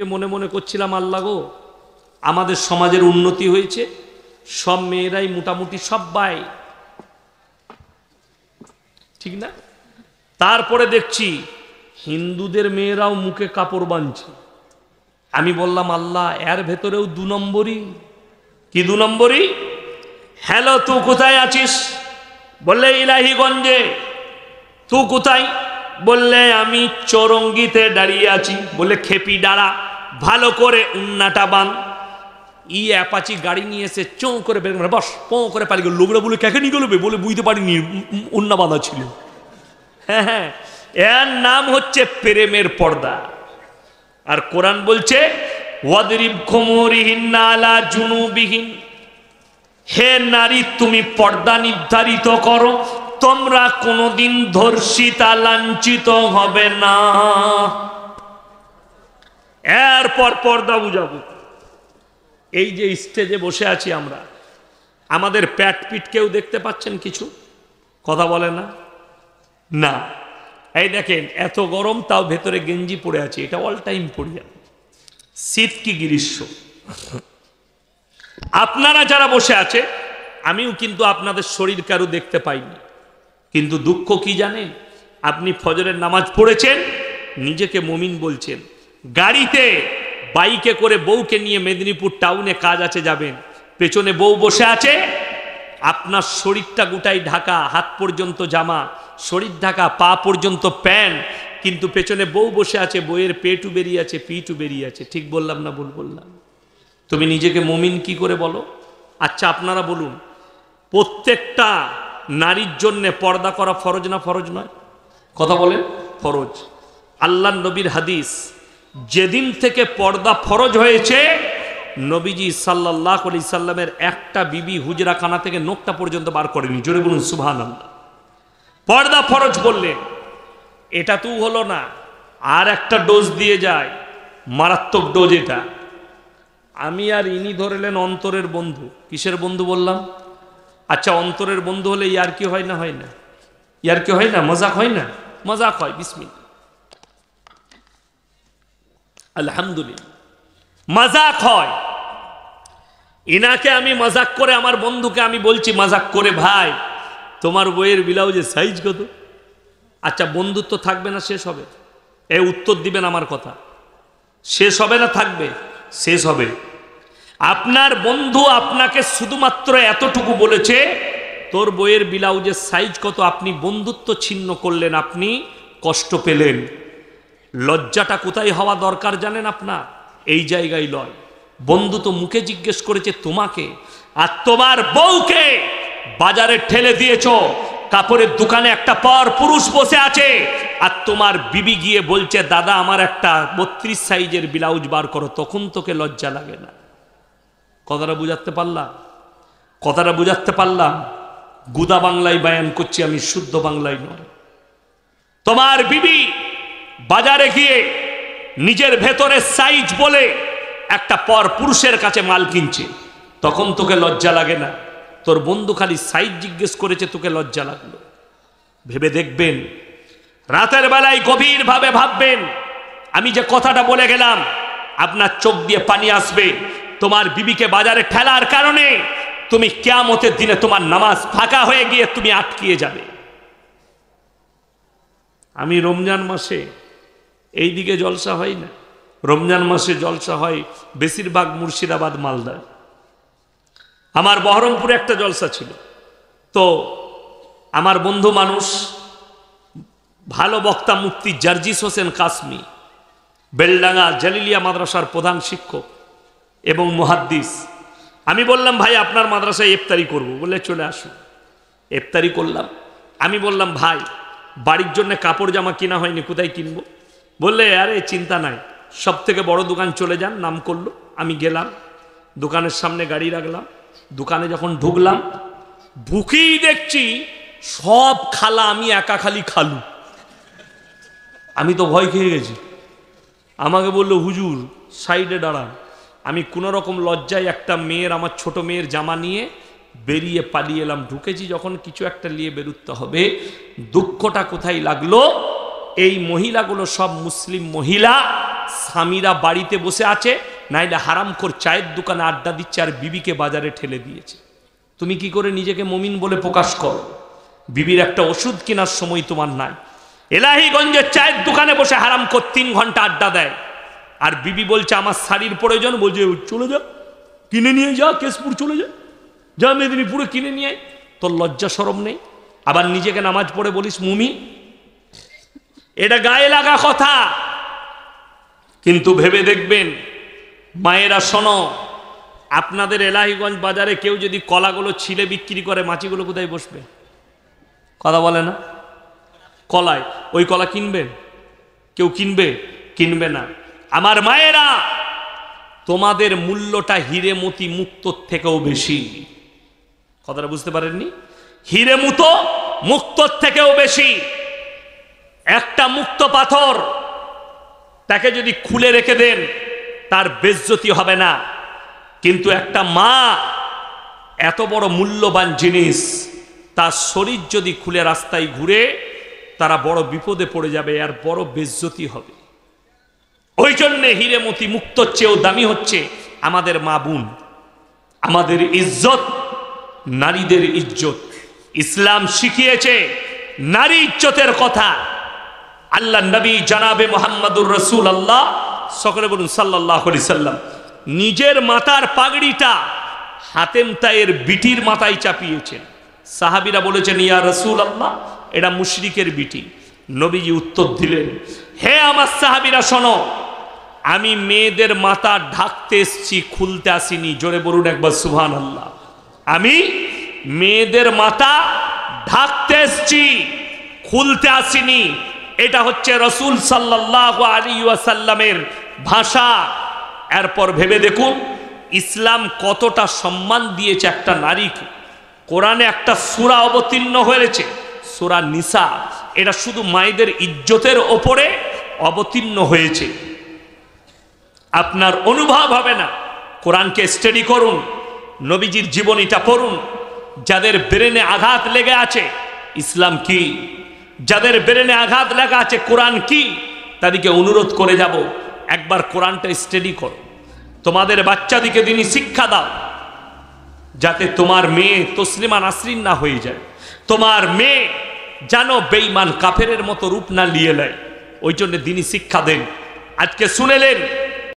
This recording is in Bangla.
মনে মনে করছিলাম, আল্লাহ গো, আমাদের সমাজের উন্নতি হয়েছে, সব মেয়েরাই মোটামুটি সবাই ঠিক না। তারপরে দেখছি হিন্দুদের মেয়েরাও মুখে কাপড় বাঁধছে। আমি বললাম, আল্লাহ, এর ভেতরেও 2 নম্বরই। কি 2 নম্বরই? হ্যালো, তুই কোথায় আছিস? বললে ইলাহিগঞ্জে। তুই কোথায়? বললে আমি চৌরঙ্গিতে দাঁড়িয়ে আছি। বলে খেপি দাঁড়া, ভালো করে উন্নাটা বান। অ্যাপাচি গাড়ি নিয়ে এসে চোঁ করে বের করে বস, পো করে পালিয়ে গেল। লোকরা বলে কেকে নিয়ে গেলবে? বলে বুঝতে পারিনি উন্না বাঁধা ছিল। হ্যাঁ হ্যাঁ, এর নাম হচ্ছে প্রেমের পর্দা। আর কোরআন বলছে ওয়াদরিব খুমুরিহিন্না আলা জুনুবিহিন, হে নারী তুমি পর্দা নির্ধারিত করো, তোমরা কোনোদিন ধর্ষিতা লাঞ্ছিত হবে না। এরপর পর্দা বুঝাবো। এই যে স্টেজে বসে আছি আমরা, আমাদের প্যাট পিট কেউ দেখতে পাচ্ছেন? কিছু কথা বলে না না। এই দেখেন, এত গরম তাও ভেতরে গেঞ্জি পরে আছে। এটা অল টাইম পরি, শীত কি গ্রীষ্ম। আপনারা যারা বসে আছে, আমিও কিন্তু আপনাদের শরীর কারো দেখতে পাইনি। কিন্তু দুঃখ কি জানেন? আপনি ফজরের নামাজ পড়েছেন, নিজেকে মুমিন বলছেন, গাড়িতে বাইকে করে বউকে নিয়ে মেদিনীপুর টাউনে কাজ আছে যাবেন, পেছনে বউ বসে আছে, আপনার শরীরটা গোটাই ঢাকা, হাত পর্যন্ত জামা, শরীর ঢাকা, পা পর্যন্ত প্যান্ট, কিন্তু পেছনে বউ বসে আছে, বউয়ের পেটু বেরিয়ে আছে, পিঠু বেরিয়ে আছে। ঠিক বললাম না ভুল বললাম? তুমি নিজেকে মুমিন কি করে বলো? আচ্ছা আপনারা বলুন, প্রত্যেকটা নারীর জন্য পর্দা করা ফরজ না ফরজ নয়? কথা বলেন, ফরজ। আল্লাহ নবীর হাদিস, যেদিন থেকে পর্দা ফরজ হয়েছে, নবীজি সাল্লাল্লাহু আলাইহি সাল্লামের একটা বিবি হুজরাখানা থেকে নোকটা পর্যন্ত বার করেনি। জোরে বলুন সুবহানাল্লাহ। পর্দা ফরজ বললেন, এটা তো হলো না, আর একটা ডোজ দিয়ে যায়, মারাত্মক ডোজ এটা। আমি আর ইনি ধরলেন অন্তরের বন্ধু। কিসের বন্ধু বললাম? আচ্ছা, অন্তরের বন্ধু হলে ইয়ার কি হয় না? হয় না? ইয়ার কি হয় না? মজাক হয় না? মজাক হয়। বিসমিল্লাহ, আলহামদুলিল্লাহ, মজাক হয়। ইনাকে আমি মজাক করে, আমার বন্ধুকে আমি বলছি মজাক করে, ভাই তোমার বইয়ের ব্লাউজের সাইজ কত? আচ্ছা, বন্ধুত্ব থাকবে না শেষ হবে? এ উত্তর দিবেন আমার কথা। শেষ হবে না থাকবে? শেষ হবে। আপনার বন্ধু আপনাকে শুধুমাত্র এতটুকু বলেছে, তোর বইয়ের ব্লাউজের সাইজ কত? আপনি বন্ধুত্ব ছিন্ন করলেন, আপনি কষ্ট পেলেন। লজ্জাটা কোথায় হওয়া দরকার জানেন আপনার? এই জায়গায় লয়। বন্ধু তো মুখে জিজ্ঞেস করেছে তোমাকে, আর তোমার বউকে বাজারে ঠেলে দিয়েছো, কাপড়ের দোকানে একটা পর পুরুষ বসে আছে, আর তোমার বিবি গিয়ে বলছে দাদা আমার একটা 32 সাইজের ব্লাউজ বার করো, তখন তোকে লজ্জা লাগে না? কথাটা বুঝাতে পারলাম? কথাটা বুঝাতে পারলাম? গুদা বাংলায় বায়ান করছি আমি, শুদ্ধ বাংলায় নয়। তোমার বিবি বাজারে গিয়ে নিজের ভেতরের সাইজ বলে একটা পর পুরুষের কাছে মাল কিনছে, তখন তোকে লজ্জা লাগে না? তোর বন্ধু খালি সাইজ জিজ্ঞেস করেছে, তোকে লজ্জা লাগলো? ভেবে দেখবেন, রাতের বেলায় গভীরভাবে ভাববেন। আমি যে কথাটা বলে গেলাম, আপনার চোখ দিয়ে পানি আসবে। তোমার বিবিকে বাজারে ঠেলার কারণে তুমি কিয়ামতের দিনে তোমার নামাজ ফাঁকা হয়ে গিয়ে তুমি আটকিয়ে যাবে। আমি রমজান মাসে এই দিকে জলসা হয় না, রমজান মাসে জলসা হয় বেশিরভাগ মুর্শিদাবাদ, মালদা। আমার বহরমপুরে একটা জলসা ছিল, তো আমার বন্ধু মানুষ, ভালো বক্তা মুফতি জার্জিস হোসেন কাসমি, বেলডাঙ্গা জালিলিয়া মাদ্রাসার প্রধান শিক্ষক এবং মুহাদ্দিস। আমি বললাম ভাই আপনার মাদ্রাসায় ইফতারি করব, বলে চলে আসুন। ইফতারি করলাম। আমি বললাম ভাই বাড়ির জন্য কাপড় জামা কিনা হয়নি, কোথায় কিনবো? বললে আরে চিন্তা নাই, সব থেকে বড় দোকান চলে যান। নাম করলো, আমি গেলাম, দোকানের সামনে গাড়ি রাখলাম। দোকানে যখন ঢুকলাম, ঢুকেই দেখছি সব খালা, আমি একা খালি খালু। আমি তো ভয় খেয়ে গেছি। আমাকে বললো হুজুর সাইডে দাঁড়ান। আমি কোনো রকম লজ্জায় একটা মেয়ের, আমার ছোট মেয়ের জামা নিয়ে বেরিয়ে পালিয়ে এলাম। ঢুকেছি যখন, কিছু একটা নিয়ে বেরোতে হবে। দুঃখটা কোথায় লাগলো? এই মহিলাগুলো সব মুসলিম মহিলা, স্বামীরা বাড়িতে বসে আছে, নাইলে হারামখোর চায়ের দোকানে আড্ডা দিচ্ছে আর বিবিকে বাজারে ঠেলে দিয়েছে। তুমি কি করে নিজেকে মুমিন বলে প্রকাশ করো? বিবির একটা ওষুধ কেনার সময় তোমার নাই। এলাহিগঞ্জের চায়ের দোকানে বসে হারামখোর 3 ঘন্টা আড্ডা দেয়, আর বিবি বলছে আমার শাড়ির প্রয়োজন, বলছে চলে যা কিনে নিয়ে যা, কেশপুর চলে যা, যা মেদিনীপুরে কিনে নিয়ে আয়। তোর লজ্জা শরম নেই? আবার নিজেকে নামাজ পড়ে বলিস মুমিন। এটা গায়ে লাগা কথা। কিন্তু ভেবে দেখবেন মায়েরা, শোনো, আপনাদের এলাহিগঞ্জ বাজারে কেউ যদি কলাগুলো ছিলে বিক্রি করে, মাছিগুলো কোথায় বসবে? কথা বলে না? কলায়। ওই কলা কিনবেন? কেউ কিনবে? কিনবে না। আমার মায়েরা, তোমাদের মূল্যটা হিরে মতি মুক্তোর থেকেও বেশি। কথাটা বুঝতে পারেননি? হিরে মুতো মুক্তোর থেকেও বেশি। একটা মুক্ত পাথর তাকে যদি খুলে রেখে দেন তার বেজ্জতি হবে না, কিন্তু একটা মা এত বড় মূল্যবান জিনিস, তার শরীর যদি খুলে রাস্তায় ঘুরে, তারা বড় বিপদে পড়ে যাবে, আর বড় বেজ্জতি হবে। ওই জন্যে হিরে মতি মুক্তোর চেয়েও দামি হচ্ছে আমাদের মা বোন, আমাদের ইজ্জত, নারীদের ইজ্জত। ইসলাম শিখিয়েছে নারী ইজ্জতের কথা। আল্লাহ নবী জনাবে মুহাম্মদুর রাসূলুল্লাহ, সকলে বলুন সাল্লাল্লাহু আলাইহি সাল্লাম, নিজের মাথার পাগড়িটা হাতেম তায়ের বিটির মাথায় চাপিয়েছেন। সাহাবীরা বলেছেন ইয়া রাসূলুল্লাহ, এটা মুশরিকের বিটি। নবীজি উত্তর দিলেন, হে আমার সাহাবীরা শোনো, আমি মেয়েদের মাথা ঢাকতে এসেছি, খুলতে আসিনি। জোরে বলুন একবার সুবহানাল্লাহ। আমি মেয়েদের মাথা ঢাকতে এসেছি, খুলতে আসিনি। এটা হচ্ছে রাসূল সাল্লাল্লাহু আলাইহি ওয়াসাল্লামের ভাষা। এরপর ভেবে দেখুন ইসলাম কতটা সম্মান দিয়েছে একটা নারীকে। কোরআনে একটা সূরা অবতীর্ণ হয়েছে, সূরা নিসা। এটা শুধু মায়েদের ইজ্জতের ওপরে অবতীর্ণ হয়েছে। আপনার অনুভব হবে না। কোরআনকে স্টাডি করুন, নবীজির জীবনীটা পড়ুন। যাদের ব্রেনে আঘাত লেগে আছে ইসলাম কি, যাদের ব্রেনে আঘাত লেগে আছে কোরআন কি, তাদেরকে অনুরোধ করে যাব, একবার কোরআনটা স্টাডি করো। তোমাদের বাচ্চাদিকে দিনই শিক্ষা দাও, যাতে তোমার মেয়ে তসলিমা নাসরিন না হয়ে যায়, তোমার মেয়ে যেন বেঈমান কাফেরের মতো রূপ না নিয়ে নেয়। ওই জন্য দিনই শিক্ষা দেন। আজকে শুনেলেন